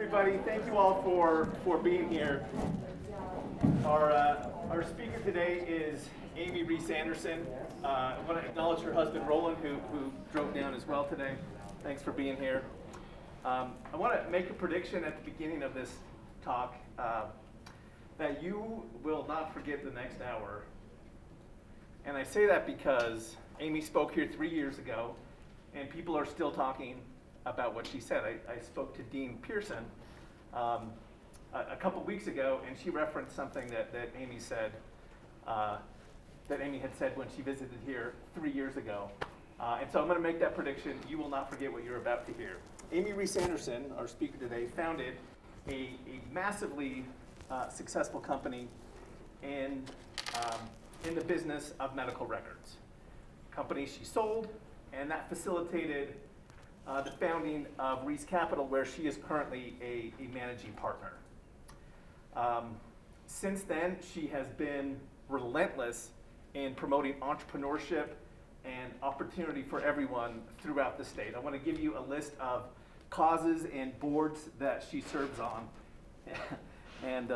everybody. Thank you all for being here. Our speaker today is Amy Rees Anderson. I want to acknowledge her husband, Roland, who drove down as well today. Thanks for being here. I want to make a prediction at the beginning of this talk that you will not forget the next hour. And I say that because Amy spoke here 3 years ago, and people are still talking about what she said. I spoke to Dean Pearson a couple weeks ago, and she referenced something that Amy said, that Amy had said when she visited here 3 years ago. And so I'm going to make that prediction. You will not forget what you're about to hear. Amy Rees Anderson, our speaker today, founded a massively successful company in the business of medical records. Company she sold, and that facilitated the founding of Rees Capital, where she is currently a managing partner. Since then, she has been relentless in promoting entrepreneurship and opportunity for everyone throughout the state. I want to give you a list of causes and boards that she serves on, and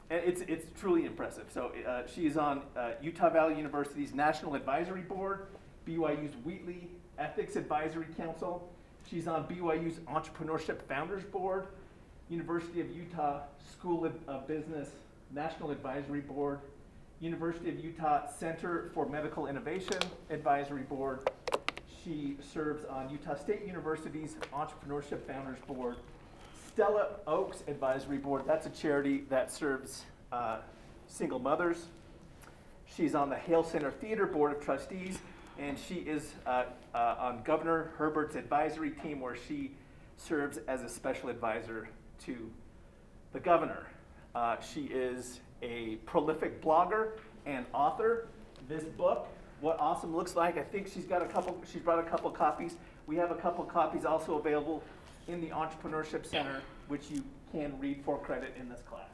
it's truly impressive. So she is on Utah Valley University's National Advisory Board, BYU's Wheatley Ethics Advisory Council. She's on BYU's Entrepreneurship Founders Board, University of Utah School of Business National Advisory Board, University of Utah Center for Medical Innovation Advisory Board. She serves on Utah State University's Entrepreneurship Founders Board, Stella Oaks Advisory Board. That's a charity that serves single mothers. She's on the Hale Center Theater Board of Trustees, and she is on Governor Herbert's advisory team, where she serves as a special advisor to the governor. She is a prolific blogger and author. This book, What Awesome Looks Like, I think she's brought a couple copies. We have a couple copies also available in the Entrepreneurship Center, which you can read for credit in this class.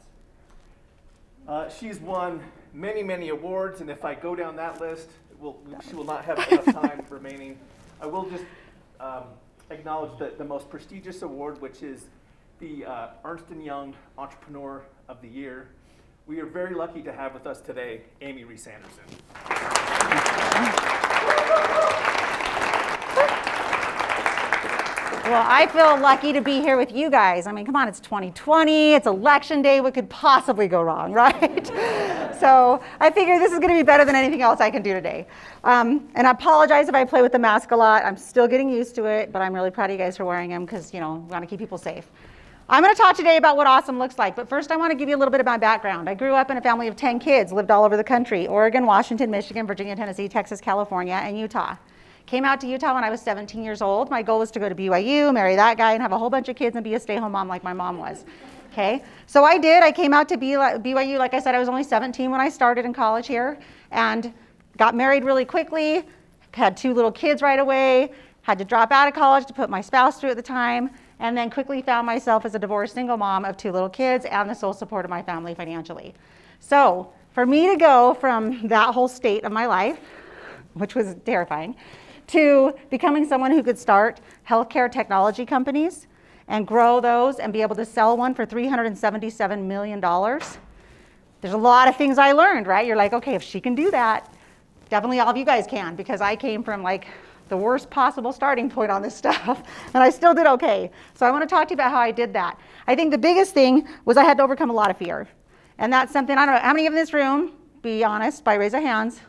She's won many, many awards, and if I go down that list, she will not have enough time remaining. I will just acknowledge the most prestigious award, which is the Ernst & Young Entrepreneur of the Year. We are very lucky to have with us today Amy Rees Anderson. Well, I feel lucky to be here with you guys. I mean, come on, it's 2020, it's election day, what could possibly go wrong, right? So I figure this is going to be better than anything else I can do today. And I apologize if I play with the mask a lot. I'm still getting used to it, but I'm really proud of you guys for wearing them because, we want to keep people safe. I'm going to talk today about what awesome looks like, but first I want to give you a little bit of my background. I grew up in a family of 10 kids, lived all over the country: Oregon, Washington, Michigan, Virginia, Tennessee, Texas, California, and Utah. Came out to Utah when I was 17 years old. My goal was to go to BYU, marry that guy, and have a whole bunch of kids and be a stay-home mom like my mom was. Okay, so I did. I came out to BYU. Like I said, I was only 17 when I started in college here, and got married really quickly, had 2 little kids right away, had to drop out of college to put my spouse through at the time, and then quickly found myself as a divorced single mom of 2 little kids and the sole support of my family financially. So for me to go from that whole state of my life, which was terrifying, to becoming someone who could start healthcare technology companies and grow those and be able to sell one for $377 million, there's a lot of things I learned, right? You're like, okay, if she can do that, definitely all of you guys can, because I came from the worst possible starting point on this stuff, and I still did okay. So I want to talk to you about how I did that. I think the biggest thing was I had to overcome a lot of fear. And that's something, I don't know, how many of in this room, be honest, by raise of hands,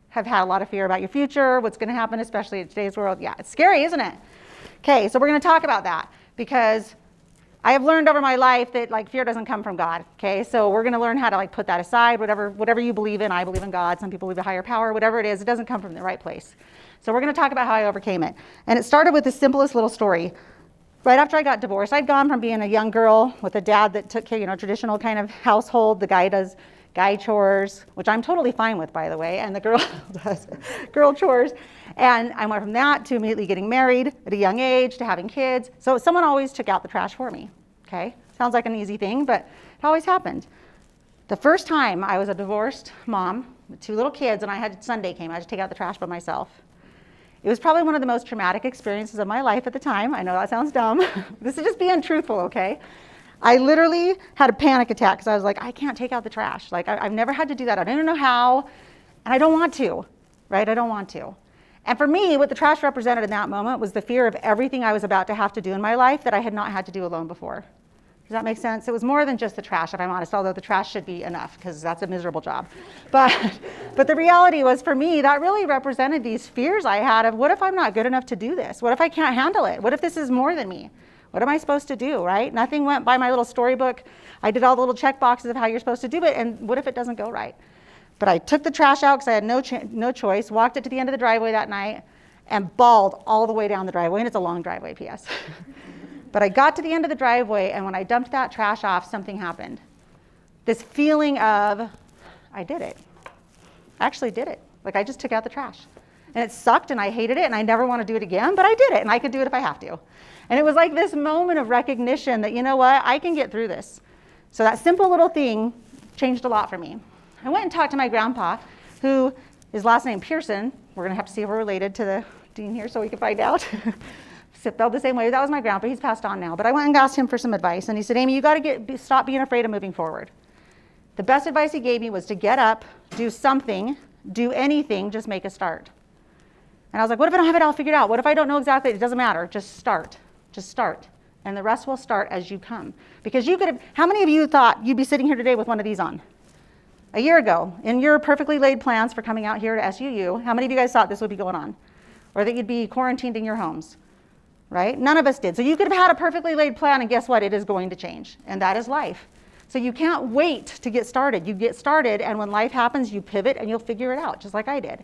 have had a lot of fear about your future, what's going to happen, especially in today's world? Yeah, it's scary, isn't it? Okay, so we're going to talk about that, because I have learned over my life that fear doesn't come from God. Okay, so we're going to learn how to put that aside. Whatever you believe in, I believe in God. Some people believe in a higher power. Whatever it is, it doesn't come from the right place. So we're going to talk about how I overcame it. And it started with the simplest little story. Right after I got divorced, I'd gone from being a young girl with a dad that took care, traditional kind of household. The guy does guy chores, which I'm totally fine with, by the way, and the girl does girl chores. And I went from that to immediately getting married at a young age, to having kids. So someone always took out the trash for me. Okay, sounds like an easy thing, but it always happened. The first time I was a divorced mom with 2 little kids, and Sunday came, I had to take out the trash by myself. It was probably one of the most traumatic experiences of my life at the time. I know that sounds dumb. This is just being truthful, okay? I literally had a panic attack because I was like, I can't take out the trash. Like, I've never had to do that. I don't know how, and I don't want to, right? I don't want to. And for me, what the trash represented in that moment was the fear of everything I was about to have to do in my life that I had not had to do alone before. Does that make sense? It was more than just the trash, if I'm honest, although the trash should be enough because that's a miserable job. But the reality was, for me, that really represented these fears I had of, what if I'm not good enough to do this? What if I can't handle it? What if this is more than me? What am I supposed to do, right? Nothing went by my little storybook. I did all the little check boxes of how you're supposed to do it, and what if it doesn't go right? But I took the trash out because I had no choice, walked it to the end of the driveway that night, and bawled all the way down the driveway, and it's a long driveway, P.S. But I got to the end of the driveway, and when I dumped that trash off, something happened. This feeling of, I did it. I actually did it. Like, I just took out the trash. And it sucked, and I hated it, and I never want to do it again, but I did it, and I could do it if I have to. And it was like this moment of recognition that, you know what, I can get through this. So that simple little thing changed a lot for me. I went and talked to my grandpa, who is last name Pearson. We're going to have to see if we're related to the dean here so we can find out. Spelled the same way. That was my grandpa. He's passed on now. But I went and asked him for some advice, and he said, Amy, you got to stop being afraid of moving forward. The best advice he gave me was to get up, do something, do anything, just make a start. And I was like, what if I don't have it all figured out? What if I don't know exactly? It doesn't matter. Just start. Just start. And the rest will start as you come. Because you could have, how many of you thought you'd be sitting here today with one of these on? A year ago, in your perfectly laid plans for coming out here to SUU, how many of you guys thought this would be going on? Or that you'd be quarantined in your homes? Right? None of us did. So you could have had a perfectly laid plan, and guess what? It is going to change. And that is life. So you can't wait to get started. You get started, and when life happens, you pivot, and you'll figure it out, just like I did.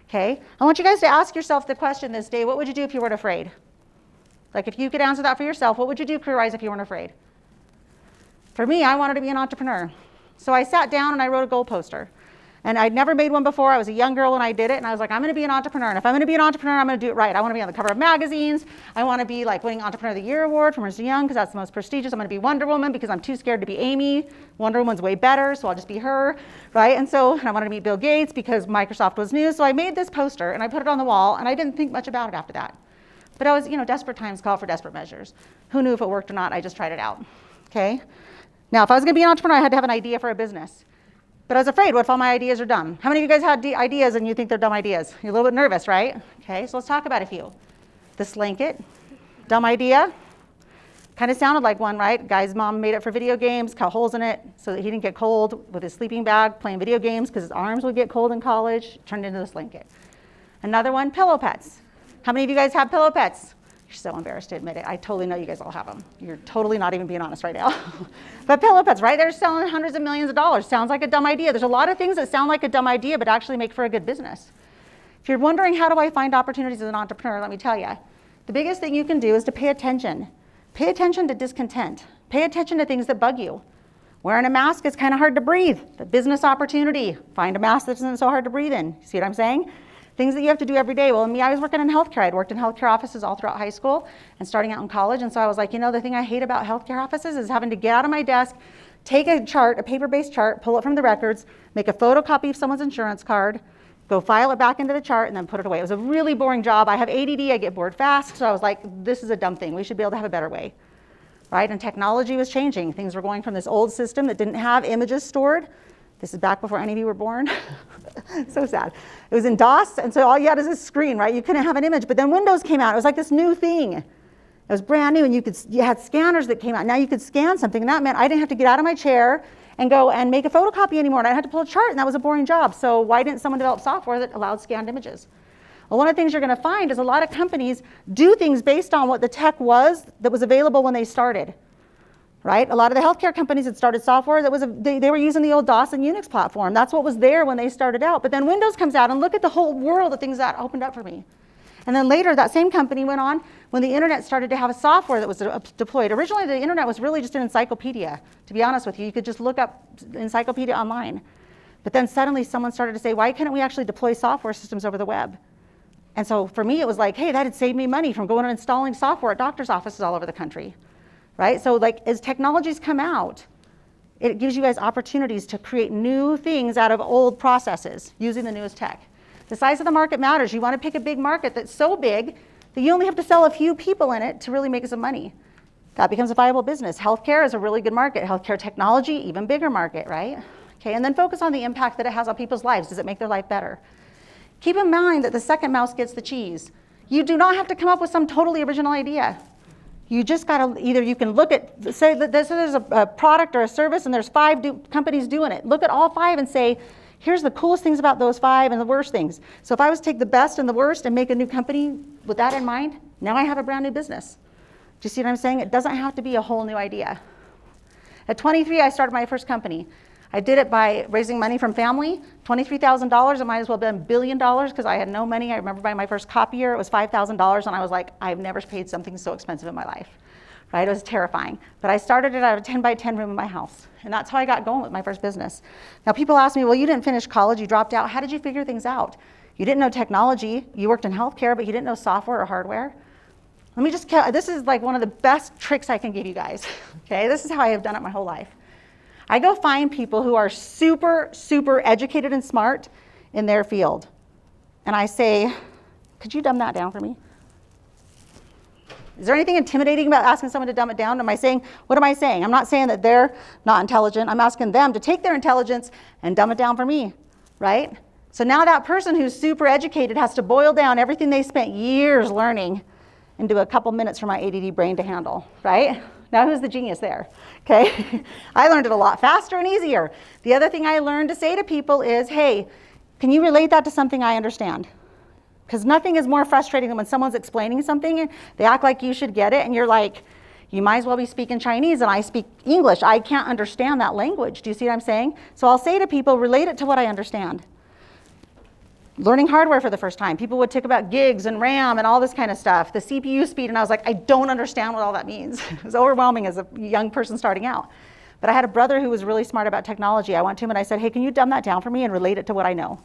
Okay? I want you guys to ask yourself the question this day, what would you do if you weren't afraid? Like, if you could answer that for yourself, what would you do career-wise if you weren't afraid? For me, I wanted to be an entrepreneur. So I sat down and I wrote a goal poster. And I'd never made one before. I was a young girl when I did it, and I was like, I'm going to be an entrepreneur. And if I'm going to be an entrepreneur, I'm going to do it right. I want to be on the cover of magazines. I want to be like winning Entrepreneur of the Year award from Ernst & Young because that's the most prestigious. I'm going to be Wonder Woman because I'm too scared to be Amy. Wonder Woman's way better, so I'll just be her, right? And I wanted to meet Bill Gates because Microsoft was new. So I made this poster, and I put it on the wall, and I didn't think much about it after that. But I was, desperate times call for desperate measures. Who knew if it worked or not? I just tried it out, okay? Now, if I was going to be an entrepreneur, I had to have an idea for a business. But I was afraid, what if all my ideas are dumb? How many of you guys had ideas and you think they're dumb ideas? You're a little bit nervous, right? Okay, so let's talk about a few. The Slanket, dumb idea. Kind of sounded like one, right? Guy's mom made it for video games, cut holes in it so that he didn't get cold with his sleeping bag playing video games because his arms would get cold in college, turned into the Slanket. Another one, pillow pets. How many of you guys have pillow pets? You're so embarrassed to admit it. I totally know you guys all have them. You're totally not even being honest right now. But pillow pets, right? They're selling hundreds of millions of dollars. Sounds like a dumb idea. There's a lot of things that sound like a dumb idea but actually make for a good business. If you're wondering how do I find opportunities as an entrepreneur, let me tell you. The biggest thing you can do is to pay attention. Pay attention to discontent. Pay attention to things that bug you. Wearing a mask is kind of hard to breathe. The business opportunity, find a mask that isn't so hard to breathe in. See what I'm saying? Things that you have to do every day. Well, I was working in healthcare. I'd worked in healthcare offices all throughout high school and starting out in college. And so I was like, the thing I hate about healthcare offices is having to get out of my desk, take a chart, a paper-based chart, pull it from the records, make a photocopy of someone's insurance card, go file it back into the chart, and then put it away. It was a really boring job. I have ADD. I get bored fast. So I was like, this is a dumb thing. We should be able to have a better way, right? And technology was changing. Things were going from this old system that didn't have images stored. This is back before any of you were born. So sad. It was in DOS, and so all you had is this screen, right? You couldn't have an image. But then Windows came out. It was like this new thing. It was brand new, and you had scanners that came out. Now you could scan something, and that meant I didn't have to get out of my chair and go and make a photocopy anymore. And I had to pull a chart, and that was a boring job. So why didn't someone develop software that allowed scanned images? Well, one of the things you're going to find is a lot of companies do things based on what the tech was that was available when they started. Right? A lot of the healthcare companies had started software that was, they were using the old DOS and Unix platform. That's what was there when they started out. But then Windows comes out, and look at the whole world of things that opened up for me. And then later, that same company went on when the internet started to have a software that was deployed. Originally, the internet was really just an encyclopedia. To be honest with you, you could just look up encyclopedia online. But then suddenly someone started to say, why couldn't we actually deploy software systems over the web? And so for me, it was like, hey, that had saved me money from going and installing software at doctor's offices all over the country. Right? So as technologies come out, it gives you guys opportunities to create new things out of old processes using the newest tech. The size of the market matters. You want to pick a big market that's so big that you only have to sell a few people in it to really make some money. That becomes a viable business. Healthcare is a really good market. Healthcare technology, even bigger market, right? Okay, and then focus on the impact that it has on people's lives. Does it make their life better? Keep in mind that the second mouse gets the cheese. You do not have to come up with some totally original idea. You just gotta, either you can look at, say that there's a product or a service and there's 5 companies doing it. Look at all 5 and say, here's the coolest things about those 5 and the worst things. So if I was to take the best and the worst and make a new company with that in mind, now I have a brand new business. Do you see what I'm saying? It doesn't have to be a whole new idea. At 23, I started my first company. I did it by raising money from family, $23,000. It might as well have been $1 billion because I had no money. I remember buying my first copier, it was $5,000, and I was like, I've never paid something so expensive in my life, right? It was terrifying. But I started it out of a 10 by 10 room in my house, and that's how I got going with my first business. Now people ask me, well, you didn't finish college, you dropped out. How did you figure things out? You didn't know technology, you worked in healthcare, but you didn't know software or hardware. Let me just, this is like one of the best tricks I can give you guys, okay? This is how I have done it my whole life. I go find people who are super, super educated and smart in their field. And I say, could you dumb that down for me? Is there anything intimidating about asking someone to dumb it down? What am I saying? I'm not saying that they're not intelligent. I'm asking them to take their intelligence and dumb it down for me, right? So now that person who's super educated has to boil down everything they spent years learning into a couple minutes for my ADD brain to handle, right? Now who's the genius there, okay? I learned it a lot faster and easier. The other thing I learned to say to people is, hey, can you relate that to something I understand? Because nothing is more frustrating than when someone's explaining something and they act like you should get it and you're like, you might as well be speaking Chinese and I speak English. I can't understand that language. Do you see what I'm saying? So I'll say to people, relate it to what I understand. Learning hardware for the first time, people would talk about gigs and RAM and all this kind of stuff, the CPU speed, and I was like, I don't understand what all that means. It was overwhelming as a young person starting out. But I had a brother who was really smart about technology. I went to him and I said, hey, can you dumb that down for me and relate it to what I know?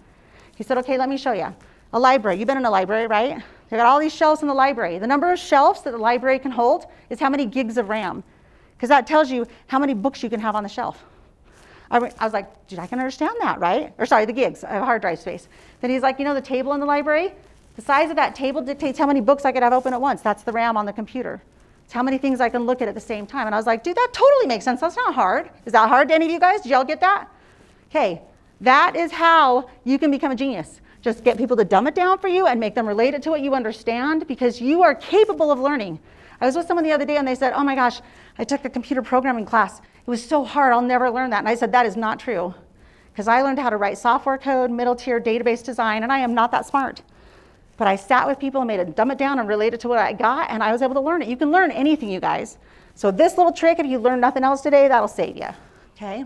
He said, okay, let me show you. A library, you've been in a library, right? They got all these shelves in the library. The number of shelves that the library can hold is how many gigs of RAM, because that tells you how many books you can have on the shelf. I was like, dude, I can understand that, right? Or sorry, the gigs, I have hard drive space. Then he's like, you know the table in the library? The size of that table dictates how many books I could have open at once. That's the RAM on the computer. It's how many things I can look at the same time. And I was like, dude, that totally makes sense. That's not hard. Is that hard to any of you guys? Did y'all get that? Okay, that is how you can become a genius. Just get people to dumb it down for you and make them relate it to what you understand, because you are capable of learning. I was with someone the other day and they said, oh my gosh, I took a computer programming class. It was so hard, I'll never learn that. And I said, that is not true. Because I learned how to write software code, middle tier database design, and I am not that smart. But I sat with people and made it dumb it down and relate it to what I got, and I was able to learn it. You can learn anything, you guys. So this little trick, if you learn nothing else today, that'll save you, okay?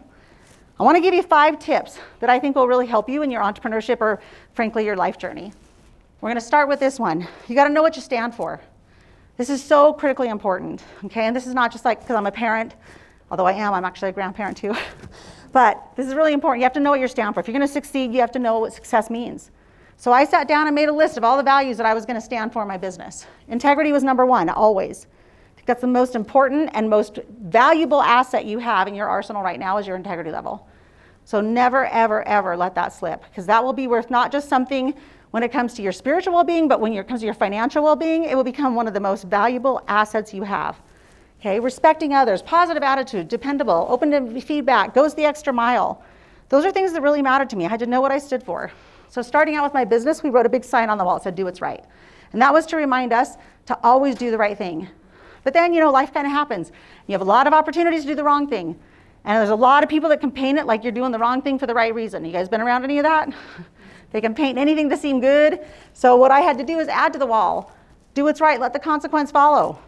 I wanna give you 5 tips that I think will really help you in your entrepreneurship or frankly, your life journey. We're gonna start with this one. You gotta know what you stand for. This is so critically important, okay? And this is not just like because I'm a parent, although I'm actually a grandparent too. But this is really important. You have to know what you stand for. If you're gonna succeed, you have to know what success means. So I sat down and made a list of all the values that I was gonna stand for in my business. Integrity was number 1, always. I think that's the most important and most valuable asset you have in your arsenal right now is your integrity level. So never, ever, ever let that slip, because that will be worth not just something when it comes to your spiritual well-being, but when it comes to your financial well-being, it will become one of the most valuable assets you have. Okay, respecting others, positive attitude, dependable, open to feedback, goes the extra mile. Those are things that really mattered to me. I had to know what I stood for. So starting out with my business, we wrote a big sign on the wall that said, do what's right. And that was to remind us to always do the right thing. But then, life kind of happens. You have a lot of opportunities to do the wrong thing. And there's a lot of people that can paint it like you're doing the wrong thing for the right reason. You guys been around any of that? They can paint anything to seem good. So what I had to do is add to the wall. Do what's right, let the consequence follow.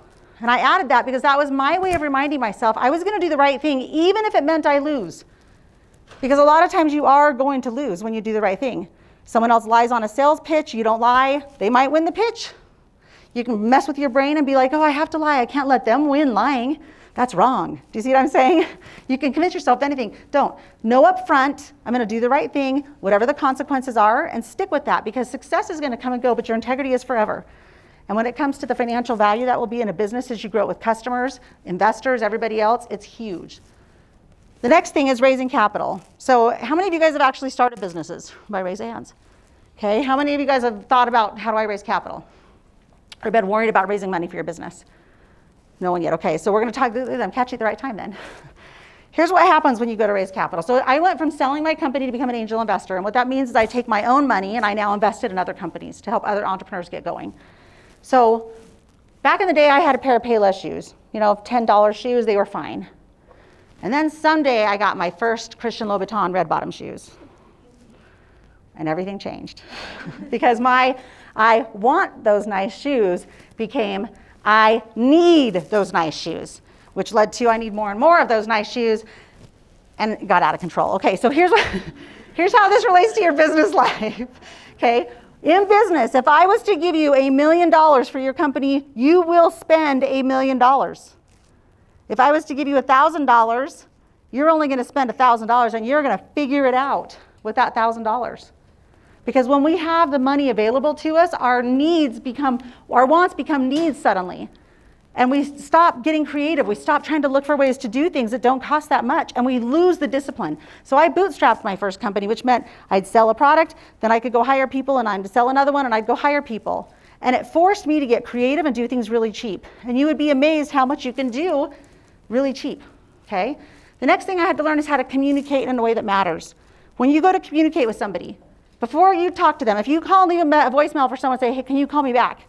And I added that because that was my way of reminding myself I was gonna do the right thing, even if it meant I lose. Because a lot of times you are going to lose when you do the right thing. Someone else lies on a sales pitch, you don't lie, they might win the pitch. You can mess with your brain and be like, oh, I have to lie, I can't let them win lying. That's wrong. Do you see what I'm saying? You can convince yourself of anything. Don't. Know up front, I'm gonna do the right thing, whatever the consequences are, and stick with that, because success is gonna come and go, but your integrity is forever. And when it comes to the financial value that will be in a business as you grow it with customers, investors, everybody else, it's huge. The next thing is raising capital. So how many of you guys have actually started businesses? By raise of hands. Okay, how many of you guys have thought about how do I raise capital? Or been worried about raising money for your business? No one yet. Okay, so we're going to talk. I'm catching at the right time then. Here's what happens when you go to raise capital. So I went from selling my company to become an angel investor. And what that means is I take my own money and I now invest it in other companies to help other entrepreneurs get going. So back in the day, I had a pair of Payless shoes. You know, $10 shoes, they were fine. And then someday I got my first Christian Louboutin red bottom shoes. And everything changed. Because my I want those nice shoes became I need those nice shoes, which led to I need more and more of those nice shoes, and it got out of control. Okay, so here's how this relates to your business life. Okay, in business, if I was to give you $1 million for your company, you will spend $1 million. If I was to give you $1,000, you're only going to spend $1,000, and you're going to figure it out with that $1,000. Because when we have the money available to us, our wants become needs suddenly. And we stop getting creative. We stop trying to look for ways to do things that don't cost that much, and we lose the discipline. So I bootstrapped my first company, which meant I'd sell a product, then I could go hire people, and I'd sell another one, and I'd go hire people. And it forced me to get creative and do things really cheap. And you would be amazed how much you can do really cheap, okay? The next thing I had to learn is how to communicate in a way that matters. When you go to communicate with somebody, before you talk to them, if you call and leave a voicemail for someone and say, hey, can you call me back?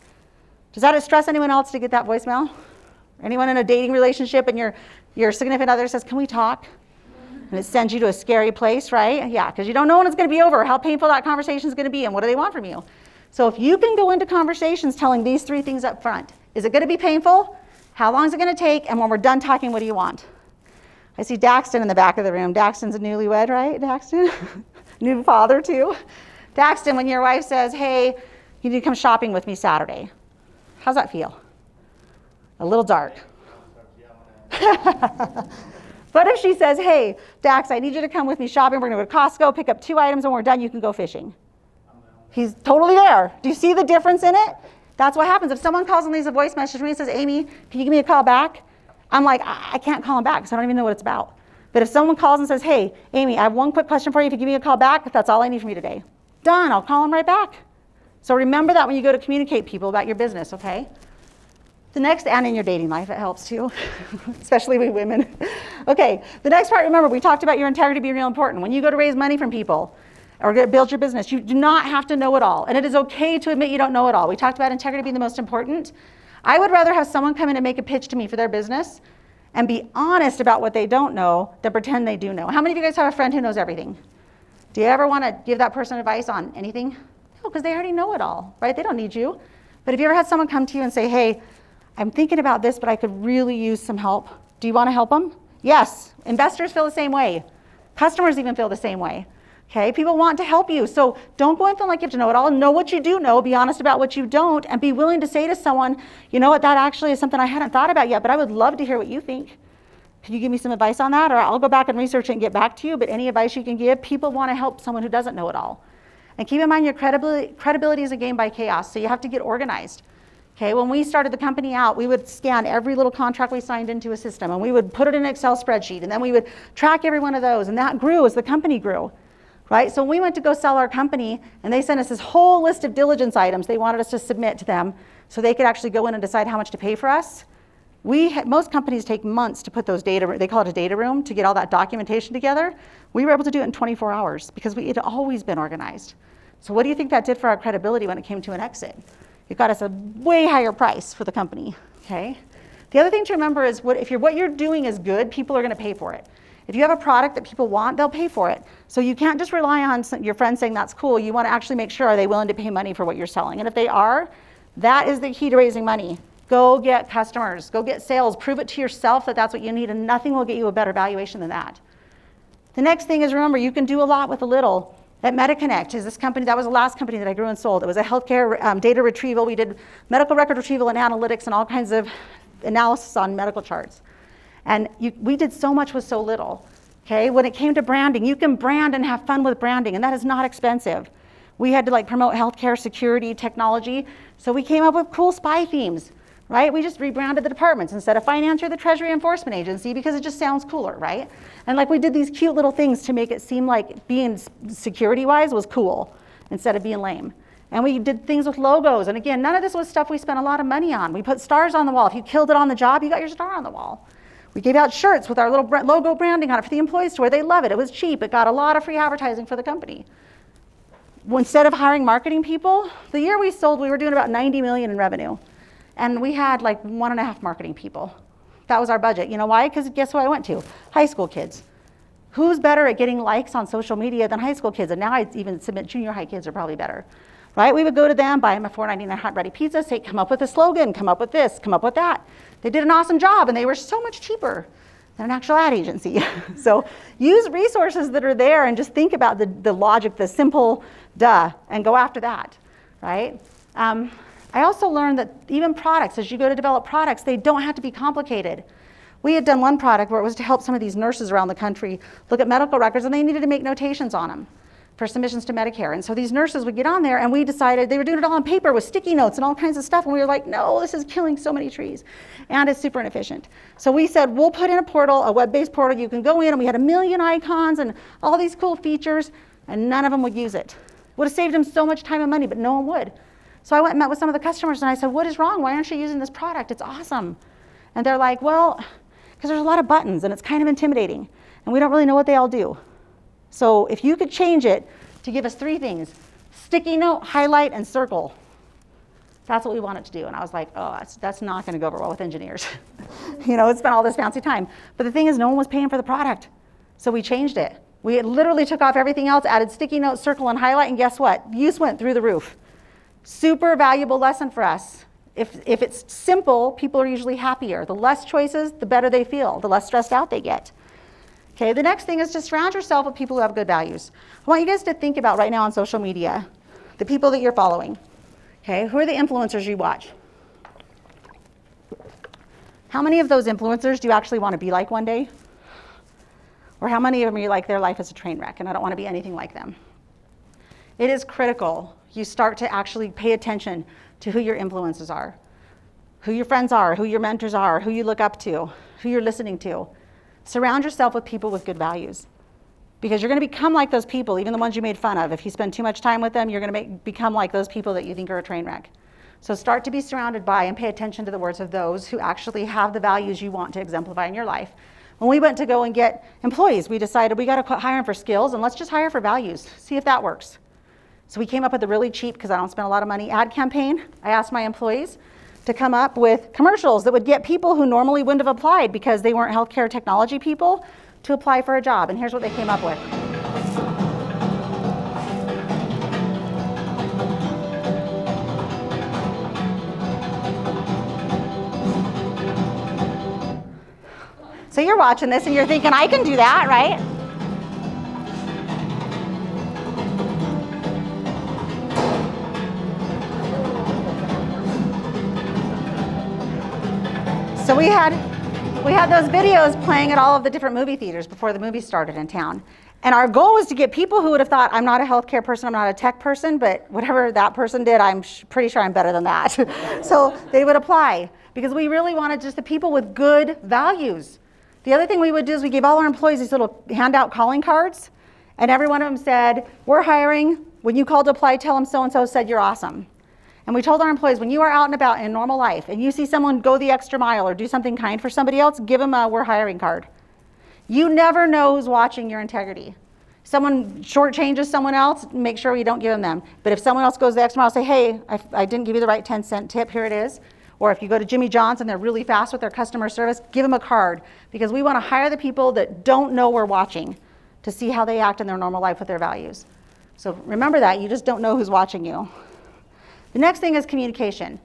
Does that stress anyone else to get that voicemail? Anyone in a dating relationship and your significant other says, can we talk? And it sends you to a scary place, right? Yeah, because you don't know when it's going to be over, how painful that conversation is going to be, and what do they want from you? So if you can go into conversations telling these 3 things up front, is it going to be painful? How long is it going to take? And when we're done talking, what do you want? I see Daxton in the back of the room. Daxton's a newlywed, right, Daxton? New father, too. Daxton, when your wife says, hey, you need to come shopping with me Saturday, how's that feel? A little dark. But if she says, hey, Dax, I need you to come with me shopping. We're going to go to Costco, pick up 2 items, and when we're done, you can go fishing. He's totally there. Do you see the difference in it? That's what happens. If someone calls and leaves a voice message to me and says, Amy, can you give me a call back? I'm like, I can't call him back because I don't even know what it's about. But if someone calls and says, hey, Amy, I have one quick question for you. If you give me a call back, that's all I need from you today. Done. I'll call him right back. So remember that when you go to communicate people about your business, okay? The next, and in your dating life, it helps too, especially we women. Okay, the next part, remember, we talked about your integrity being real important. When you go to raise money from people or build your business, you do not have to know it all. And it is okay to admit you don't know it all. We talked about integrity being the most important. I would rather have someone come in and make a pitch to me for their business and be honest about what they don't know than pretend they do know. How many of you guys have a friend who knows everything? Do you ever want to give that person advice on anything? No, because they already know it all, right? They don't need you. But have you ever had someone come to you and say, hey, I'm thinking about this, but I could really use some help. Do you want to help them? Yes. Investors feel the same way. Customers even feel the same way. Okay, people want to help you. So don't go and feel like you have to know it all. Know what you do know, be honest about what you don't, and be willing to say to someone, you know what, that actually is something I hadn't thought about yet, but I would love to hear what you think. Can you give me some advice on that? Or I'll go back and research it and get back to you, but any advice you can give, people want to help someone who doesn't know it all. And keep in mind your credibility is a game by chaos, so you have to get organized. Okay, when we started the company out, we would scan every little contract we signed into a system, and we would put it in an Excel spreadsheet, and then we would track every one of those, and that grew as the company grew. Right? So when we went to go sell our company, and they sent us this whole list of diligence items they wanted us to submit to them so they could actually go in and decide how much to pay for us. Most companies take months to put those data, they call it a data room, to get all that documentation together. We were able to do it in 24 hours because we had always been organized. So what do you think that did for our credibility when it came to an exit? It got us a way higher price for the company, okay? The other thing to remember is what you're doing is good, people are gonna pay for it. If you have a product that people want, they'll pay for it. So you can't just rely on your friends saying that's cool. You want to actually make sure, are they willing to pay money for what you're selling? And if they are, that is the key to raising money. Go get customers, go get sales, prove it to yourself that that's what you need, and nothing will get you a better valuation than that. The next thing is, remember, you can do a lot with a little. At MetaConnect is this company, that was the last company that I grew and sold. It was a healthcare data retrieval. We did medical record retrieval and analytics and all kinds of analysis on medical charts. And we did so much with so little, okay? When it came to branding, you can brand and have fun with branding, and that is not expensive. We had to promote healthcare, security, technology, so we came up with cool spy themes, right? We just rebranded the departments. Instead of finance, or the Treasury Enforcement Agency, because it just sounds cooler, right? And we did these cute little things to make it seem like being security-wise was cool instead of being lame. And we did things with logos. And again, none of this was stuff we spent a lot of money on. We put stars on the wall. If you killed it on the job, you got your star on the wall. We gave out shirts with our little logo branding on it for the employees to wear. They love it. It was cheap. It got a lot of free advertising for the company. Instead of hiring marketing people, the year we sold, we were doing about 90 million in revenue. And we had like 1.5 marketing people. That was our budget. You know why? Because guess who I went to? High school kids. Who's better at getting likes on social media than high school kids? And now I even submit junior high kids are probably better. Right? We would go to them, buy them a $4.99 hot ready pizza, say, come up with a slogan, come up with this, come up with that. They did an awesome job, and they were so much cheaper than an actual ad agency. So use resources that are there and just think about the logic, the simple duh, and go after that, right? I also learned that even products, as you go to develop products, they don't have to be complicated. We had done one product where it was to help some of these nurses around the country look at medical records, and they needed to make notations on them for submissions to Medicare. And so these nurses would get on there, and we decided they were doing it all on paper with sticky notes and all kinds of stuff. And we were like, no, this is killing so many trees. And it's super inefficient. So we said, we'll put in a portal, a web-based portal. You can go in, and we had 1 million icons and all these cool features, and none of them would use it. Would have saved them so much time and money, but no one would. So I went and met with some of the customers, and I said, what is wrong? Why aren't you using this product? It's awesome. And they're like, well, because there's a lot of buttons, and it's kind of intimidating, and we don't really know what they all do. So if you could change it to give us 3 things, sticky note, highlight, and circle, that's what we want it to do. And I was like, oh, that's not going to go over well with engineers. You know, it's spent all this fancy time. But the thing is, no one was paying for the product. So we changed it. We literally took off everything else, added sticky note, circle, and highlight, and guess what? Use went through the roof. Super valuable lesson for us. If it's simple, people are usually happier. The less choices, the better they feel, the less stressed out they get. Okay, the next thing is to surround yourself with people who have good values. I want you guys to think about right now on social media, the people that you're following. Okay, who are the influencers you watch? How many of those influencers do you actually want to be like one day? Or how many of them are you like, their life is a train wreck and I don't want to be anything like them? It is critical you start to actually pay attention to who your influences are, who your friends are, who your mentors are, who you look up to, who you're listening to. Surround yourself with people with good values, because you're going to become like those people, even the ones you made fun of. If you spend too much time with them, you're going to become like those people that you think are a train wreck. So start to be surrounded by and pay attention to the words of those who actually have the values you want to exemplify in your life. When we went to go and get employees, we decided we got to hire them for skills, and let's just hire for values, see if that works. So we came up with a really cheap, because I don't spend a lot of money, ad campaign. I asked my employees to come up with commercials that would get people who normally wouldn't have applied because they weren't healthcare technology people to apply for a job. And here's what they came up with. So you're watching this and you're thinking, I can do that, right? So we had those videos playing at all of the different movie theaters before the movie started in town. And our goal was to get people who would have thought, I'm not a healthcare person, I'm not a tech person, but whatever that person did, I'm pretty sure I'm better than that. So they would apply, because we really wanted just the people with good values. The other thing we would do is we gave all our employees these little handout calling cards, and every one of them said, we're hiring. When you call to apply, tell them so-and-so said you're awesome. And we told our employees, when you are out and about in normal life and you see someone go the extra mile or do something kind for somebody else, give them a we're hiring card. You never know who's watching your integrity. Someone shortchanges someone else, make sure you don't give them. But if someone else goes the extra mile, say, hey, I didn't give you the right 10-cent tip, here it is. Or if you go to Jimmy John's and they're really fast with their customer service, give them a card. Because we want to hire the people that don't know we're watching to see how they act in their normal life with their values. So remember that, you just don't know who's watching you. The next thing is communication.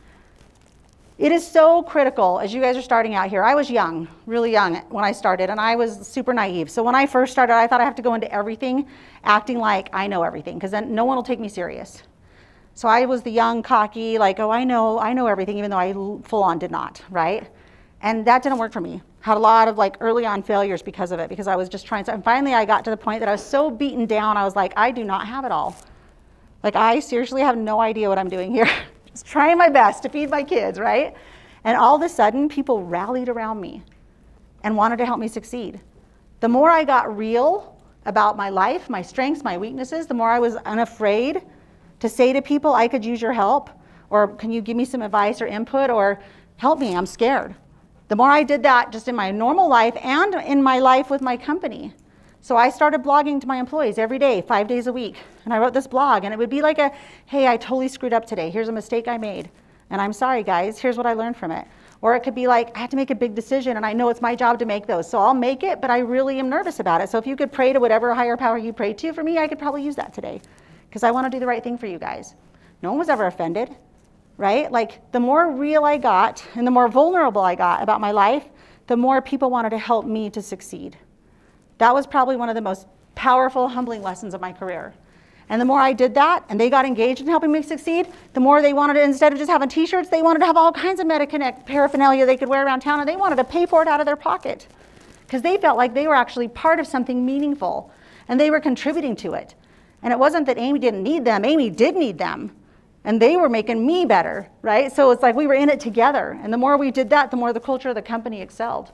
It is so critical as you guys are starting out here. I was young, really young when I started, and I was super naive. So when I first started, I thought I have to go into everything acting like I know everything, because then no one will take me serious. So I was the young, cocky, like, oh, I know everything, even though I full on did not, right? And that didn't work for me. Had a lot of like early on failures because of it, because I was just trying to, and finally I got to the point that I was so beaten down, I was like, I do not have it all. Like, I seriously have no idea what I'm doing here. Just trying my best to feed my kids, right? And all of a sudden, people rallied around me and wanted to help me succeed. The more I got real about my life, my strengths, my weaknesses, the more I was unafraid to say to people, I could use your help, or can you give me some advice or input, or help me, I'm scared. The more I did that just in my normal life and in my life with my company. So I started blogging to my employees every day, 5 days a week. And I wrote this blog, and it would be like hey, I totally screwed up today. Here's a mistake I made. And I'm sorry, guys. Here's what I learned from it. Or it could be like, I have to make a big decision, and I know it's my job to make those. So I'll make it, but I really am nervous about it. So if you could pray to whatever higher power you pray to for me, I could probably use that today. Because I want to do the right thing for you guys. No one was ever offended, right? Like, the more real I got and the more vulnerable I got about my life, the more people wanted to help me to succeed. That was probably one of the most powerful, humbling lessons of my career. And the more I did that, and they got engaged in helping me succeed, the more they wanted to, instead of just having t-shirts, they wanted to have all kinds of MetaConnect paraphernalia they could wear around town, and they wanted to pay for it out of their pocket. Because they felt like they were actually part of something meaningful, and they were contributing to it. And it wasn't that Amy didn't need them, Amy did need them. And they were making me better, right? So it's like we were in it together. And the more we did that, the more the culture of the company excelled.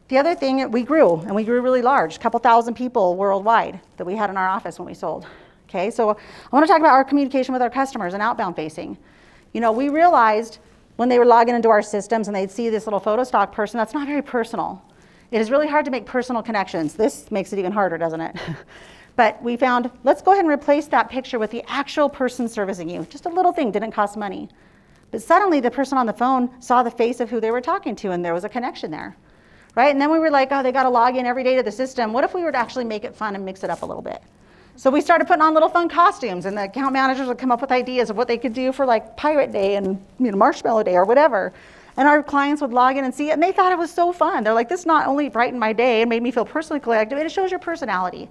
The other thing, we grew, and we grew really large, a couple thousand people worldwide that we had in our office when we sold. Okay, so I want to talk about our communication with our customers and outbound facing. You know, we realized when they were logging into our systems and they'd see this little photo stock person, that's not very personal. It is really hard to make personal connections. This makes it even harder, doesn't it? But we found, let's go ahead and replace that picture with the actual person servicing you. Just a little thing, didn't cost money. But suddenly the person on the phone saw the face of who they were talking to, and there was a connection there, right? And then we were like, oh, they got to log in every day to the system. What if we were to actually make it fun and mix it up a little bit? So we started putting on little fun costumes, and the account managers would come up with ideas of what they could do for like Pirate Day and Marshmallow Day or whatever. And our clients would log in and see it, and they thought it was so fun. They're like, this not only brightened my day and made me feel personally connected, it shows your personality.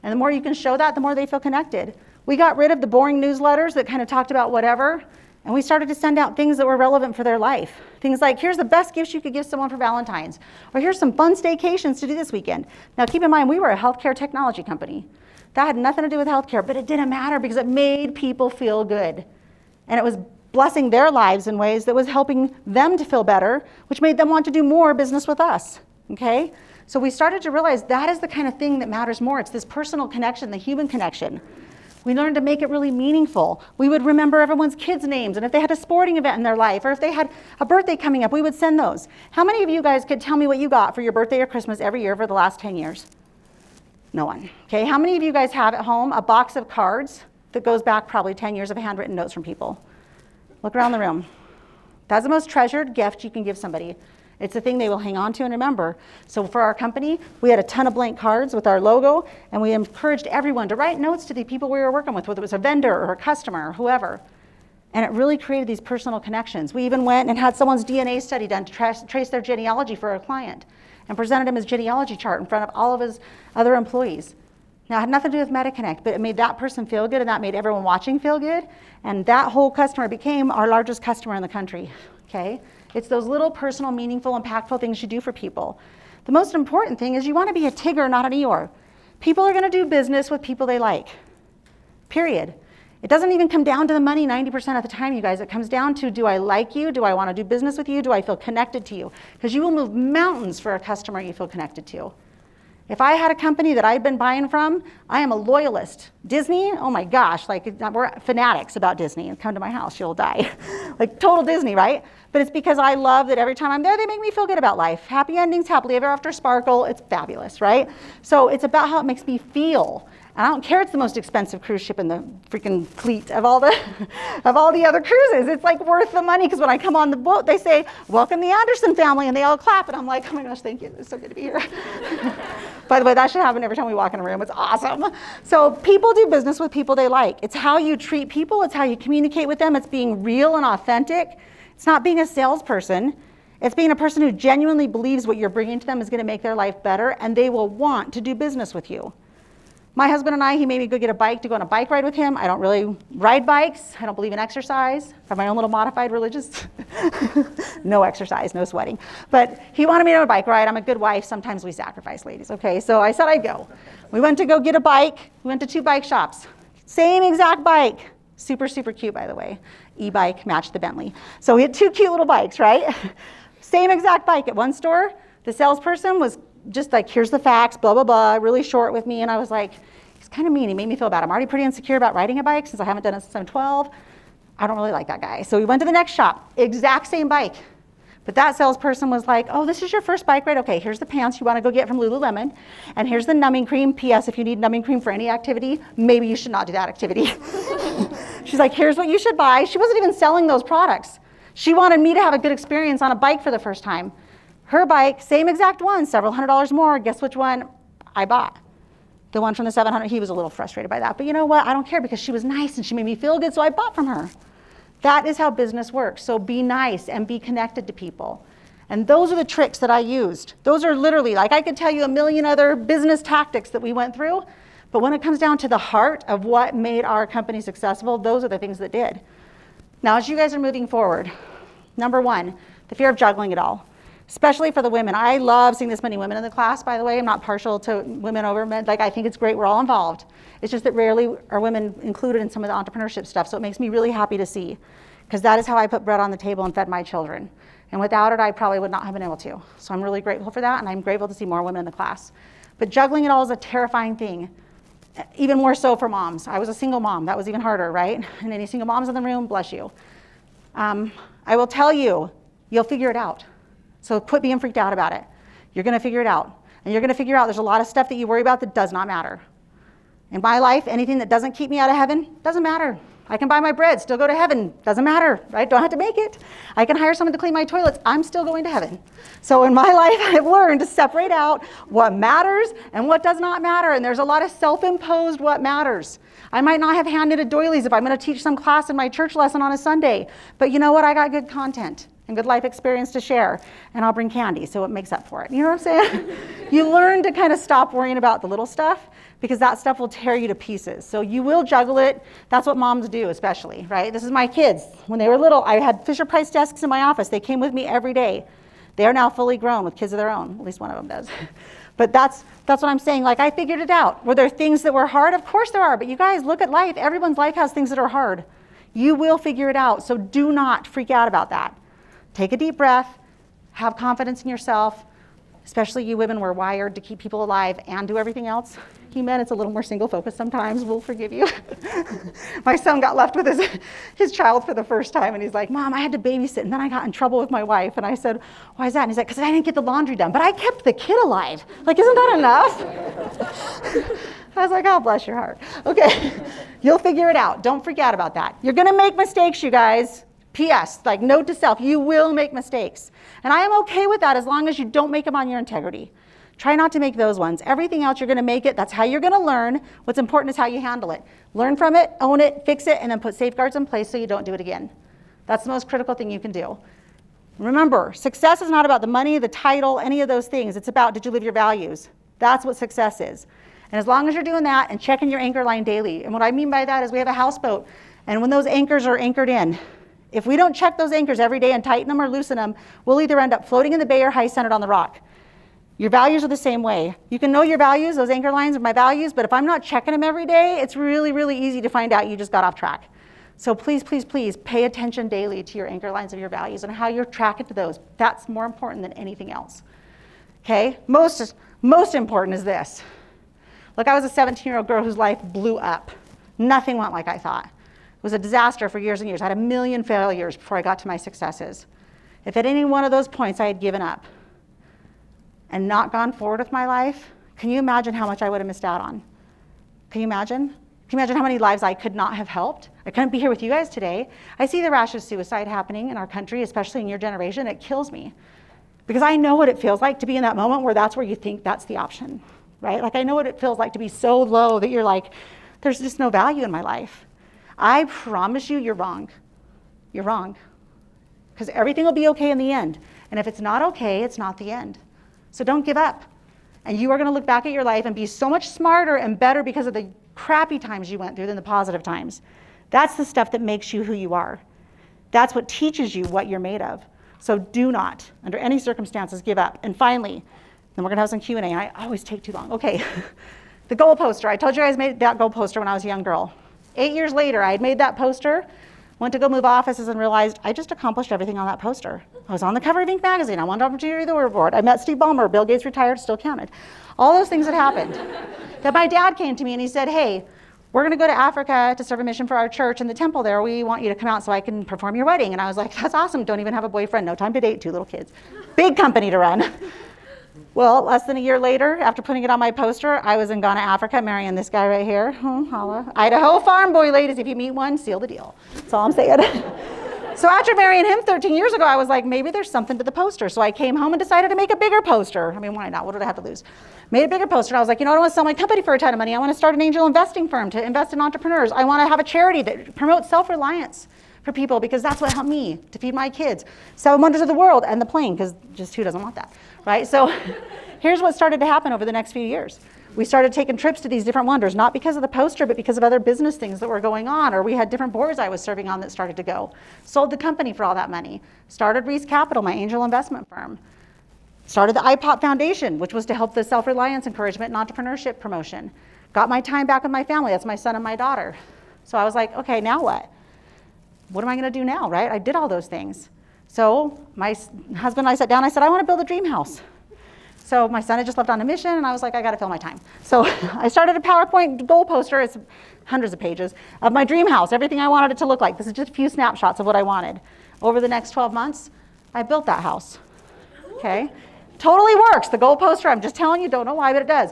And the more you can show that, the more they feel connected. We got rid of the boring newsletters that kind of talked about whatever, and we started to send out things that were relevant for their life. Things like, here's the best gifts you could give someone for Valentine's, or here's some fun staycations to do this weekend. Now keep in mind, we were a healthcare technology company. That had nothing to do with healthcare, but it didn't matter because it made people feel good. And it was blessing their lives in ways that was helping them to feel better, which made them want to do more business with us, okay? So we started to realize that is the kind of thing that matters more. It's this personal connection, the human connection. We learned to make it really meaningful. We would remember everyone's kids' names, and if they had a sporting event in their life, or if they had a birthday coming up, we would send those. How many of you guys could tell me what you got for your birthday or Christmas every year for the last 10 years? No one. Okay, how many of you guys have at home a box of cards that goes back probably 10 years of handwritten notes from people? Look around the room. That's the most treasured gift you can give somebody. It's the thing they will hang on to and remember. So for our company, we had a ton of blank cards with our logo, and we encouraged everyone to write notes to the people we were working with, whether it was a vendor or a customer or whoever. And it really created these personal connections. We even went and had someone's DNA study done to trace their genealogy for a client, and presented him his genealogy chart in front of all of his other employees. Now, it had nothing to do with MetaConnect, but it made that person feel good, and that made everyone watching feel good, and that whole customer became our largest customer in the country, okay? It's those little personal, meaningful, impactful things you do for people. The most important thing is you want to be a Tigger, not an Eeyore. People are going to do business with people they like, period. It doesn't even come down to the money 90% of the time, you guys. It comes down to, do I like you? Do I want to do business with you? Do I feel connected to you? Because you will move mountains for a customer you feel connected to. If I had a company that I'd been buying from, I am a loyalist. Disney, oh my gosh, like we're fanatics about Disney. Come to my house, you'll die. Like total Disney, right? But it's because I love that every time I'm there, they make me feel good about life. Happy endings, happily ever after, sparkle, it's fabulous, right? So it's about how it makes me feel. And I don't care it's the most expensive cruise ship in the freaking fleet of all the other cruises. It's like worth the money, because when I come on the boat, they say, welcome the Anderson family, and they all clap, and I'm like, oh my gosh, thank you, it's so good to be here. By the way, that should happen every time we walk in a room. It's awesome. So people do business with people they like. It's how you treat people. It's how you communicate with them. It's being real and authentic. It's not being a salesperson. It's being a person who genuinely believes what you're bringing to them is going to make their life better, and they will want to do business with you. My husband and I, he made me go get a bike to go on a bike ride with him. I don't really ride bikes. I don't believe in exercise. I have my own little modified religious. No exercise, no sweating. But he wanted me to go on a bike ride. I'm a good wife. Sometimes we sacrifice, ladies. Okay, so I said I'd go. We went to go get a bike. We went to 2 bike shops. Same exact bike. Super, super cute, by the way. E-bike matched the Bentley. So we had 2 cute little bikes, right? Same exact bike at one store. The salesperson was just like, here's the facts, blah, blah, blah, really short with me. And I was like, He's kind of mean. He made me feel bad. I'm already pretty insecure about riding a bike since I haven't done it since I'm 12. I don't really like that guy. So we went to the next shop, exact same bike. But that salesperson was like, oh, this is your first bike, right? Okay, here's the pants you want to go get from Lululemon. And here's the numbing cream. P.S. If you need numbing cream for any activity, maybe you should not do that activity. She's like, here's what you should buy. She wasn't even selling those products. She wanted me to have a good experience on a bike for the first time. Her bike, same exact one, several $100s more. Guess which one I bought? The one from the 700. He was a little frustrated by that. But you know what? I don't care because she was nice and she made me feel good, so I bought from her. That is how business works. So be nice and be connected to people. And those are the tricks that I used. Those are literally, like I could tell you a million other business tactics that we went through, but when it comes down to the heart of what made our company successful, those are the things that did. Now, as you guys are moving forward, number one, the fear of juggling it all, especially for the women. I love seeing this many women in the class, by the way. I'm not partial to women over men. Like, I think it's great we're all involved. It's just that rarely are women included in some of the entrepreneurship stuff, so it makes me really happy to see, because that is how I put bread on the table and fed my children. And without it, I probably would not have been able to. So I'm really grateful for that, and I'm grateful to see more women in the class. But juggling it all is a terrifying thing, even more so for moms. I was a single mom. That was even harder, right? And any single moms in the room, bless you. I will tell you, you'll figure it out. So quit being freaked out about it. You're going to figure it out. And you're going to figure out there's a lot of stuff that you worry about that does not matter. In my life, anything that doesn't keep me out of heaven doesn't matter. I can buy my bread, still go to heaven. Doesn't matter, right? Don't have to make it. I can hire someone to clean my toilets. I'm still going to heaven. So in my life, I've learned to separate out what matters and what does not matter. And there's a lot of self-imposed what matters. I might not have hand-knitted doilies if I'm going to teach some class in my church lesson on a Sunday. But you know what? I got good content and good life experience to share. And I'll bring candy, so it makes up for it. You know what I'm saying? You learn to kind of stop worrying about the little stuff, because that stuff will tear you to pieces. So you will juggle it. That's what moms do, especially, right? This is my kids. When they were little, I had Fisher-Price desks in my office. They came with me every day. They are now fully grown with kids of their own. At least one of them does. But that's what I'm saying. Like, I figured it out. Were there things that were hard? Of course there are. But you guys, look at life. Everyone's life has things that are hard. You will figure it out. So do not freak out about that. Take a deep breath. Have confidence in yourself. Especially you women, were wired to keep people alive and do everything else. You men, it's a little more single focused sometimes. We'll forgive you. My son got left with his child for the first time, and he's like, Mom, I had to babysit, and then I got in trouble with my wife. And I said, why is that? And he's like, because I didn't get the laundry done, but I kept the kid alive. Like, isn't that enough? I was like, oh, bless your heart. Okay, you'll figure it out. Don't freak out about that. You're gonna make mistakes, you guys. P.S., like, note to self, you will make mistakes. And I am okay with that as long as you don't make them on your integrity. Try not to make those ones. Everything else, you're going to make it. That's how you're going to learn. What's important is how you handle it. Learn from it, own it, fix it, and then put safeguards in place so you don't do it again. That's the most critical thing you can do. Remember, success is not about the money, the title, any of those things. It's about, did you live your values? That's what success is. And as long as you're doing that and checking your anchor line daily, and what I mean by that is we have a houseboat, and when those anchors are anchored in, if we don't check those anchors every day and tighten them or loosen them, we'll either end up floating in the bay or high centered on the rock. Your values are the same way. You can know your values, those anchor lines are my values, but if I'm not checking them every day, it's really, really easy to find out you just got off track. So please, please, please pay attention daily to your anchor lines of your values and how you're tracking to those. That's more important than anything else. Okay? Most important is this. Look, I was a 17-year-old girl whose life blew up. Nothing went like I thought. It was a disaster for years and years. I had a million failures before I got to my successes. If at any one of those points I had given up and not gone forward with my life, can you imagine how much I would have missed out on? Can you imagine? Can you imagine how many lives I could not have helped? I couldn't be here with you guys today. I see the rash of suicide happening in our country, especially in your generation. It kills me because I know what it feels like to be in that moment where that's where you think that's the option, right? Like, I know what it feels like to be so low that you're like, there's just no value in my life. I promise you, you're wrong. You're wrong. Because everything will be okay in the end. And if it's not okay, it's not the end. So don't give up. And you are going to look back at your life and be so much smarter and better because of the crappy times you went through than the positive times. That's the stuff that makes you who you are. That's what teaches you what you're made of. So do not, under any circumstances, give up. And finally, then we're going to have some Q&A. And I always take too long. Okay. The goal poster. I told you I made that goal poster when I was a young girl. 8 years later, I had made that poster, went to go move offices and realized I just accomplished everything on that poster. I was on the cover of Inc. magazine. I won an opportunity to the award. I met Steve Ballmer. Bill Gates retired, still counted. All those things had happened. that my dad came to me and he said, hey, we're going to go to Africa to serve a mission for our church in the temple there. We want you to come out so I can perform your wedding. And I was like, that's awesome. Don't even have a boyfriend. No time to date. 2 little kids. Big company to run. Well, less than a year later, after putting it on my poster, I was in Ghana, Africa, marrying this guy right here. Holla. Idaho farm boy, ladies. If you meet one, seal the deal. That's all I'm saying. So after marrying him 13 years ago, I was like, maybe there's something to the poster. So I came home and decided to make a bigger poster. I mean, why not? What did I have to lose? Made a bigger poster. And I was like, you know, I don't want to sell my company for a ton of money. I want to start an angel investing firm to invest in entrepreneurs. I want to have a charity that promotes self-reliance for people because that's what helped me to feed my kids. 7 wonders of the world and the plane, because just who doesn't want that, right? So here's what started to happen over the next few years. We started taking trips to these different wonders, not because of the poster, but because of other business things that were going on, or we had different boards I was serving on that started to go. Sold the company for all that money. Started Rees Capital, my angel investment firm. Started the IPOP Foundation, which was to help the self-reliance encouragement and entrepreneurship promotion. Got my time back with my family. That's my son and my daughter. So I was like, okay, now what? What am I going to do now, right? I did all those things. So my husband and I sat down. I said, I want to build a dream house. So my son had just left on a mission, and I was like, I got to fill my time. So I started a PowerPoint goal poster. It's hundreds of pages of my dream house, everything I wanted it to look like. This is just a few snapshots of what I wanted. Over the next 12 months, I built that house. Okay? Totally works. The goal poster, I'm just telling you, don't know why, but it does.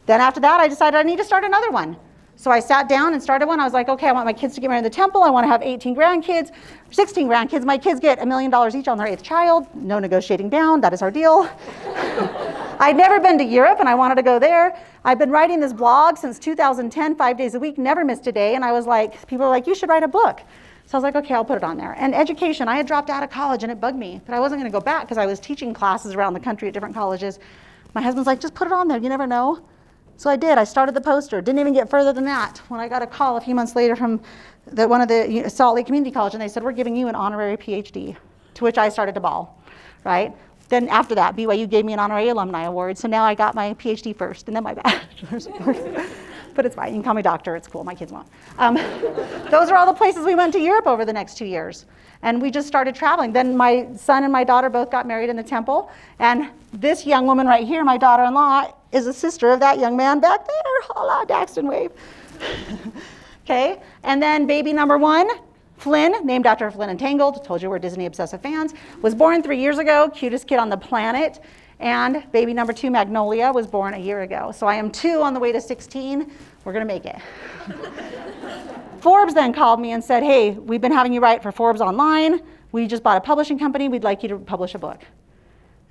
Then after that, I decided I need to start another one. So I sat down and started one. I was like, okay, I want my kids to get married in the temple. I want to have 18 grandkids, 16 grandkids. My kids get $1 million each on their 8th child. No negotiating down. That is our deal. I'd never been to Europe, and I wanted to go there. I've been writing this blog since 2010, 5 days a week, never missed a day. And I was like, people were like, you should write a book. So I was like, okay, I'll put it on there. And education, I had dropped out of college, and it bugged me. But I wasn't going to go back because I was teaching classes around the country at different colleges. My husband's like, just put it on there. You never know. So I did. I started the poster. Didn't even get further than that when I got a call a few months later from one of the Salt Lake Community College, and they said, we're giving you an honorary PhD, to which I started to bawl, right? Then after that, BYU gave me an honorary alumni award, so now I got my PhD first and then my bachelor's. But it's fine. You can call me doctor. It's cool. My kids won't. Those are all the places we went to Europe over the next 2 years. And we just started traveling. Then my son and my daughter both got married in the temple. And this young woman right here, my daughter-in-law, is a sister of that young man back there. Holla, Daxton, wave. Okay. And then baby number 1, Flynn, named after Flynn and Tangled. Told you we're Disney obsessive fans. Was born 3 years ago. Cutest kid on the planet. And baby number 2, Magnolia, was born a year ago. So I am 2 on the way to 16. We're going to make it. Forbes then called me and said, hey, we've been having you write for Forbes Online. We just bought a publishing company. We'd like you to publish a book.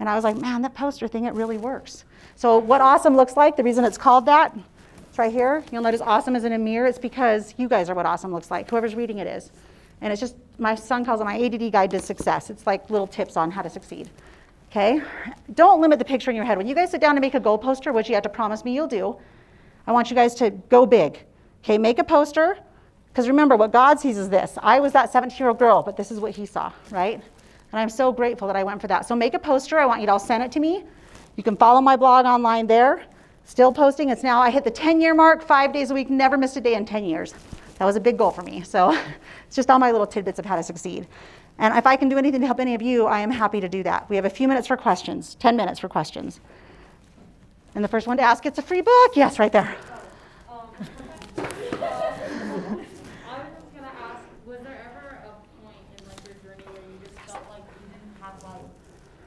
And I was like, man, that poster thing, it really works. So what awesome looks like, the reason it's called that, it's right here. You'll notice awesome is in a mirror. It's because you guys are what awesome looks like. Whoever's reading it is. And it's just, my son calls it my ADD guide to success. It's like little tips on how to succeed. Okay? Don't limit the picture in your head. When you guys sit down to make a goal poster, which you have to promise me you'll do, I want you guys to go big. Okay, make a poster. Because remember, what God sees is this. I was that 17-year-old girl, but this is what he saw, right? And I'm so grateful that I went for that. So make a poster. I want you to all send it to me. You can follow my blog online there. Still posting. It's now, I hit the 10-year mark, 5 days a week, never missed a day in 10 years. That was a big goal for me. So it's just all my little tidbits of how to succeed. And if I can do anything to help any of you, I am happy to do that. We have a few minutes for questions, 10 minutes for questions. And the first one to ask gets a free book. Yes, right there.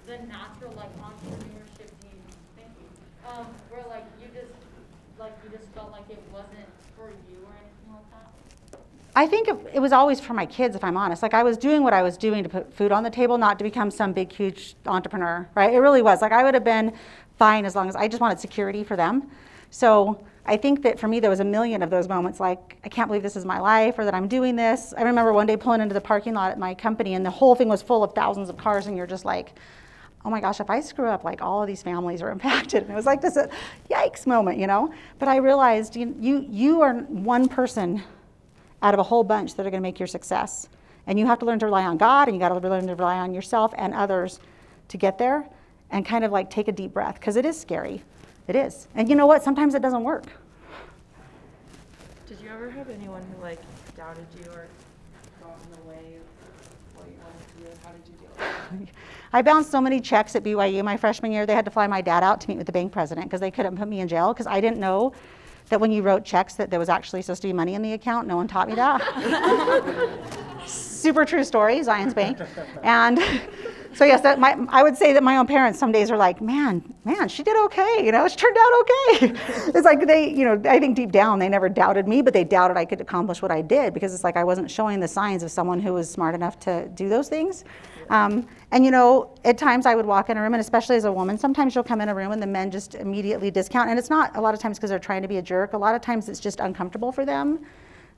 The natural entrepreneurship gene, thank you, where you just felt like it wasn't for you or anything like that? I think it was always for my kids, if I'm honest. Like I was doing what I was doing to put food on the table, not to become some big, huge entrepreneur, right? It really was. Like I would have been fine as long as I just wanted security for them. So I think that for me, there was a million of those moments like, I can't believe this is my life or that I'm doing this. I remember one day pulling into the parking lot at my company and the whole thing was full of thousands of cars and you're just like, oh my gosh, if I screw up, like all of these families are impacted. And it was like this yikes moment, you know? But I realized you are one person out of a whole bunch that are gonna make your success. And you have to learn to rely on God and you gotta learn to rely on yourself and others to get there and kind of like take a deep breath, because it is scary. It is. And you know what? Sometimes it doesn't work. Did you ever have anyone who like doubted you or got in the way of what you wanted to do How did you deal with it? I bounced so many checks at BYU my freshman year, they had to fly my dad out to meet with the bank president because they couldn't put me in jail because I didn't know that when you wrote checks that there was actually supposed to be money in the account. No one taught me that. Super true story, Zion's Bank. And so yes, I would say that my own parents some days are like, man, she did okay, she turned out okay. It's like they, I think deep down they never doubted me, but they doubted I could accomplish what I did because it's like I wasn't showing the signs of someone who was smart enough to do those things. And at times I would walk in a room, and especially as a woman, sometimes you'll come in a room and the men just immediately discount, and it's not a lot of times because they're trying to be a jerk. A lot of times it's just uncomfortable for them.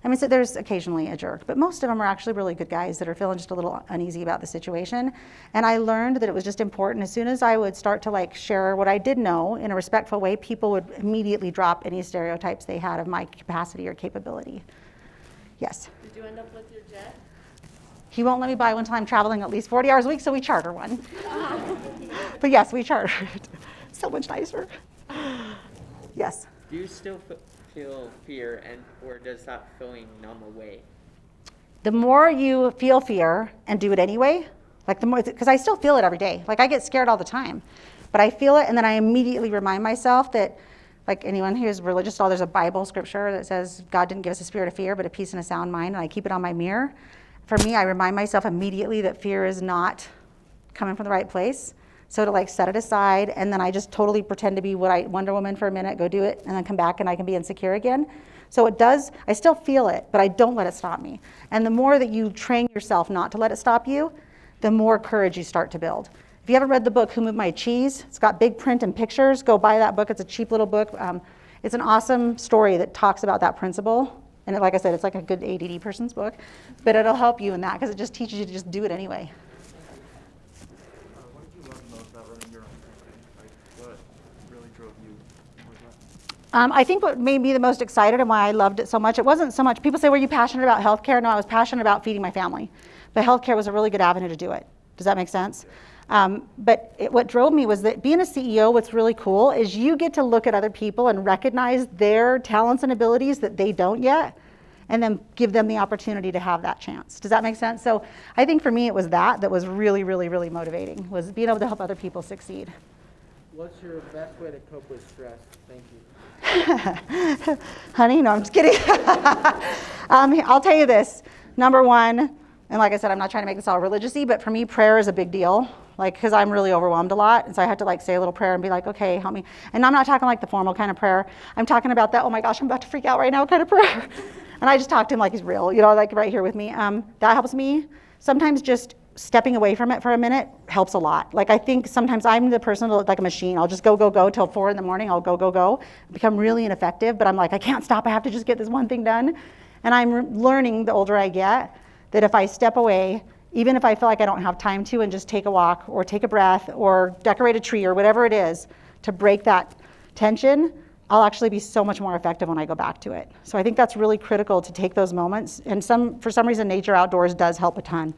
I mean, so there's occasionally a jerk, but most of them are actually really good guys that are feeling just a little uneasy about the situation. And I learned that it was just important. As soon as I would start to share what I did know in a respectful way, people would immediately drop any stereotypes they had of my capacity or capability. Yes? Did you end up with your jet? He won't let me buy one until I'm traveling at least 40 hours a week, so we charter one. But yes, we charter it. So much nicer. Yes? Do you still feel fear, or does that feeling numb away? The more you feel fear and do it anyway, the more, because I still feel it every day. I get scared all the time, but I feel it, and then I immediately remind myself that, anyone who's religious, there's a Bible scripture that says God didn't give us a spirit of fear, but a peace and a sound mind, and I keep it on my mirror. For me, I remind myself immediately that fear is not coming from the right place. So to set it aside, and then I just totally pretend to be Wonder Woman for a minute, go do it, and then come back and I can be insecure again. So it does, I still feel it, but I don't let it stop me. And the more that you train yourself not to let it stop you, the more courage you start to build. If you haven't read the book, Who Moved My Cheese, it's got big print and pictures, go buy that book. It's a cheap little book. It's an awesome story that talks about that principle. And like I said, it's like a good ADD person's book, but it'll help you in that because it just teaches you to just do it anyway. What did you love most about running your own company? What really drove you towards that? I think what made me the most excited and why I loved it so much, it wasn't so much, people say, were you passionate about healthcare? No, I was passionate about feeding my family. But healthcare was a really good avenue to do it. Does that make sense? What drove me was that being a CEO, what's really cool is you get to look at other people and recognize their talents and abilities that they don't yet, and then give them the opportunity to have that chance. Does that make sense? So I think for me it was that was really, really, really motivating, was being able to help other people succeed. What's your best way to cope with stress? Thank you. Honey, no, I'm just kidding. I'll tell you this. Number one, and like I said, I'm not trying to make this all religious-y, but for me, prayer is a big deal. Because I'm really overwhelmed a lot, and so I have to say a little prayer and be like, okay, help me. And I'm not talking the formal kind of prayer. I'm talking about that, oh my gosh, I'm about to freak out right now kind of prayer. And I just talk to him like he's real, right here with me. That helps me. Sometimes just stepping away from it for a minute helps a lot. I think sometimes I'm the person who like a machine. I'll just go till 4 a.m. I'll go. Become really ineffective, but I'm like, I can't stop. I have to just get this one thing done. And I'm learning the older I get that if I step away, even if I feel like I don't have time to, and just take a walk or take a breath or decorate a tree or whatever it is to break that tension, I'll actually be so much more effective when I go back to it. So I think that's really critical to take those moments. And for some reason, nature outdoors does help a ton.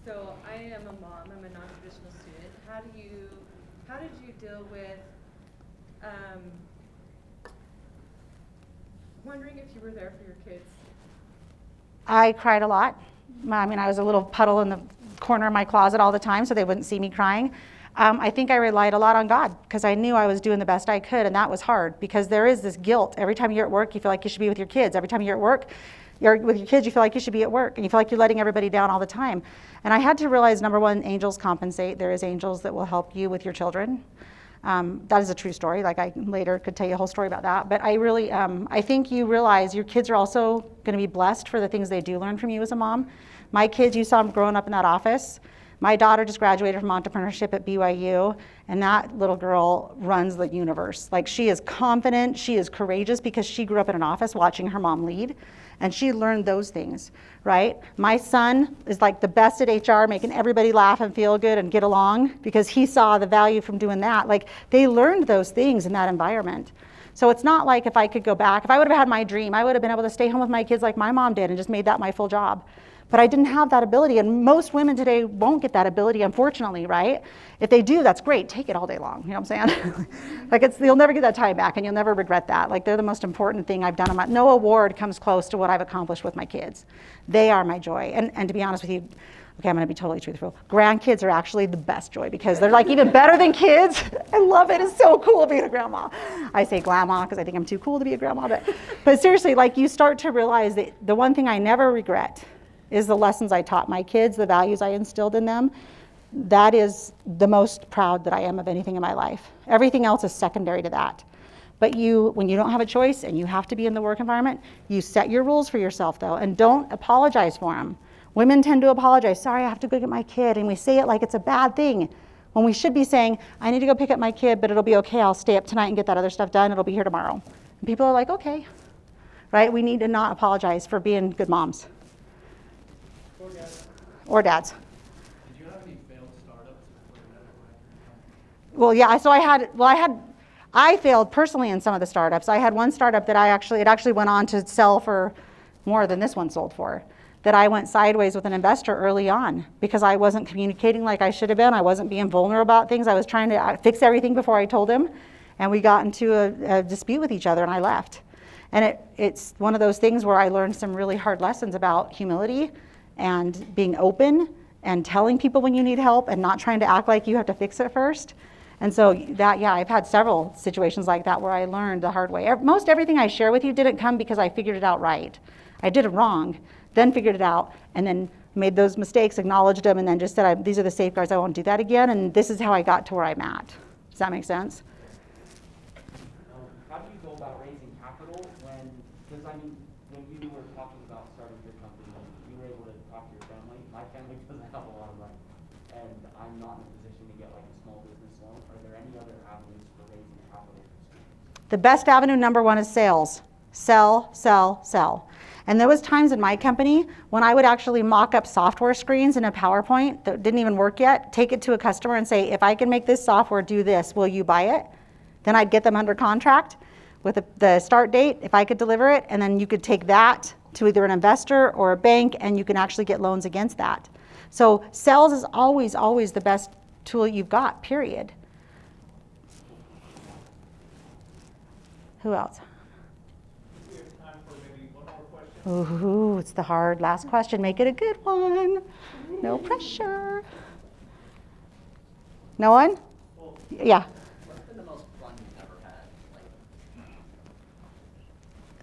So I am a mom. I'm a non-traditional student. How did you deal with wondering if you were there for your kids? I cried a lot. I was a little puddle in the corner of my closet all the time so they wouldn't see me crying. I think I relied a lot on God because I knew I was doing the best I could, and that was hard because there is this guilt. Every time you're at work, you feel like you should be with your kids. Every time you're at work, you're with your kids, you feel like you should be at work, and you feel like you're letting everybody down all the time. And I had to realize, number one, angels compensate. There is angels that will help you with your children. That is a true story. I later could tell you a whole story about that. But I really, I think you realize your kids are also going to be blessed for the things they do learn from you as a mom. My kids, you saw them growing up in that office. My daughter just graduated from entrepreneurship at BYU, and that little girl runs the universe. She is confident, she is courageous because she grew up in an office watching her mom lead, and she learned those things, right? My son is the best at HR, making everybody laugh and feel good and get along because he saw the value from doing that. They learned those things in that environment. So it's not if I could go back, if I would have had my dream, I would have been able to stay home with my kids like my mom did and just made that my full job. But I didn't have that ability, and most women today won't get that ability, unfortunately, right? If they do, that's great. Take it all day long. You know what I'm saying? Like you'll never get that time back, and you'll never regret that. Like they're the most important thing I've done. No award comes close to what I've accomplished with my kids. They are my joy. And to be honest with you, okay, I'm going to be totally truthful. Grandkids are actually the best joy because they're like even better than kids. I love it. It's so cool being a grandma. I say grandma because I think I'm too cool to be a grandma. But seriously, like you start to realize that the one thing I never regret is the lessons I taught my kids, the values I instilled in them. That is the most proud that I am of anything in my life. Everything else is secondary to that. But when you don't have a choice and you have to be in the work environment, you set your rules for yourself though, and don't apologize for them. Women tend to apologize. Sorry, I have to go get my kid. And we say it like it's a bad thing when we should be saying, I need to go pick up my kid, but it'll be okay. I'll stay up tonight and get that other stuff done. It'll be here tomorrow. And people are like, okay, right? We need to not apologize for being good moms. Or dads. Did you have any failed startups before you met? Well, yeah, I failed personally in some of the startups. I had one startup that it actually went on to sell for more than this one sold for. That I went sideways with an investor early on because I wasn't communicating like I should have been. I wasn't being vulnerable about things. I was trying to fix everything before I told him. And we got into a dispute with each other and I left. And it's one of those things where I learned some really hard lessons about humility and being open and telling people when you need help and not trying to act like you have to fix it first. And so I've had several situations like that where I learned the hard way. Most everything I share with you didn't come because I figured it out right. I did it wrong, then figured it out, and then made those mistakes, acknowledged them, and then just said, these are the safeguards, I won't do that again, and this is how I got to where I'm at. Does that make sense? How do you go about raising capital when you were talking about starting your company, you were able to talk to your family. My family doesn't have a lot of money, and I'm not in a position to get like a small business loan. Are there any other avenues for raising capital? The best avenue, number one, is sales. Sell, sell, sell. And there was times in my company when I would actually mock up software screens in a PowerPoint that didn't even work yet, take it to a customer and say, if I can make this software do this, will you buy it? Then I'd get them under contract with the start date, if I could deliver it, and then you could take that to either an investor or a bank, and you can actually get loans against that. So sales is always, always the best tool you've got, period. Who else? We have time for maybe one more question. Ooh, it's the hard last question. Make it a good one. No pressure. No one? Yeah. What's been the most fun you've ever had?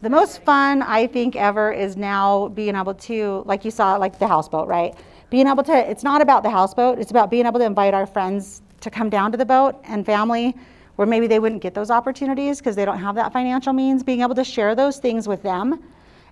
The most fun I think ever is now being able to, like you saw, like the houseboat, right? Being able to, it's not about the houseboat, it's about being able to invite our friends to come down to the boat and family where maybe they wouldn't get those opportunities because they don't have that financial means, being able to share those things with them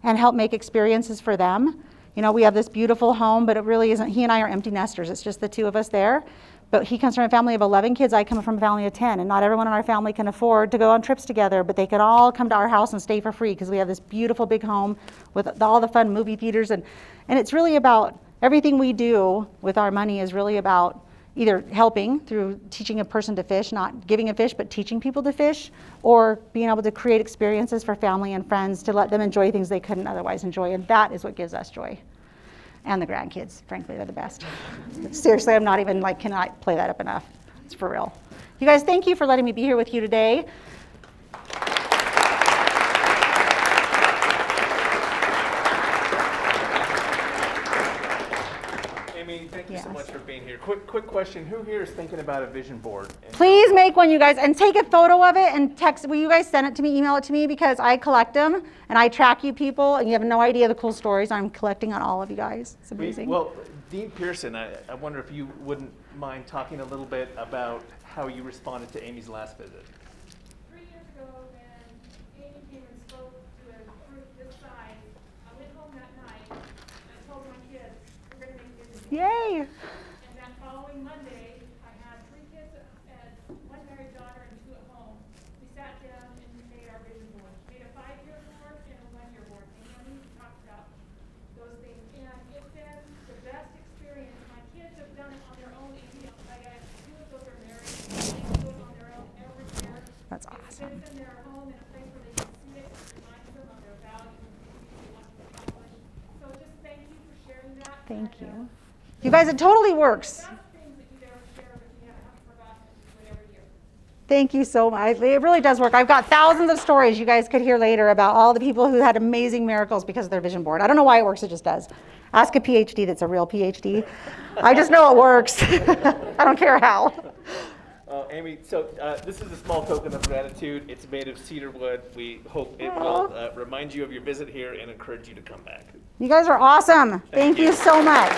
and help make experiences for them. You know, we have this beautiful home, but it really isn't, he and I are empty nesters, it's just the two of us there. But he comes from a family of 11 kids, I come from a family of 10, and not everyone in our family can afford to go on trips together, but they can all come to our house and stay for free because we have this beautiful big home with all the fun movie theaters. And it's really about, everything we do with our money is really about either helping through teaching a person to fish, not giving a fish, but teaching people to fish, or being able to create experiences for family and friends to let them enjoy things they couldn't otherwise enjoy, and that is what gives us joy. And the grandkids, frankly, they're the best. Seriously, I'm not even cannot play that up enough. It's for real. You guys, thank you for letting me be here with you today. Amy, thank you so Yes. much for being here. Quick question. Who here is thinking about a vision board? Please make one, you guys, and take a photo of it and text. Will you guys send it to me, email it to me, because I collect them and I track you people, and you have no idea the cool stories I'm collecting on all of you guys. It's amazing. Well, Dean Pearson, I wonder if you wouldn't mind talking a little bit about how you responded to Amy's last visit. 3 years ago, when Amy came and spoke to a group this size, I went home that night and I told my kids, we're going to make this. Yay! And that following Monday, I had 3 kids, one married daughter and 2 at home. We sat down and we made our vision board. Made a 5-year board and a 1-year board. And then we talked about those things. And it's been the best experience. My kids have done it on their own. I got 2 of those are married. They do it on their own every year. That's It awesome. sits in their home in a place where they can see it. It reminds them of their values and things they want to accomplish. So just thank you for sharing that. Thank you. You guys, it totally works. That's things that you'd ever share with me, I haven't forgotten it every year. Thank you so much. It really does work. I've got thousands of stories you guys could hear later about all the people who had amazing miracles because of their vision board. I don't know why it works, it just does. Ask a PhD that's a real PhD. I just know it works. I don't care how. Amy, so this is a small token of gratitude. It's made of cedar wood. We hope it will remind you of your visit here and encourage you to come back. You guys are awesome. Thank you so much.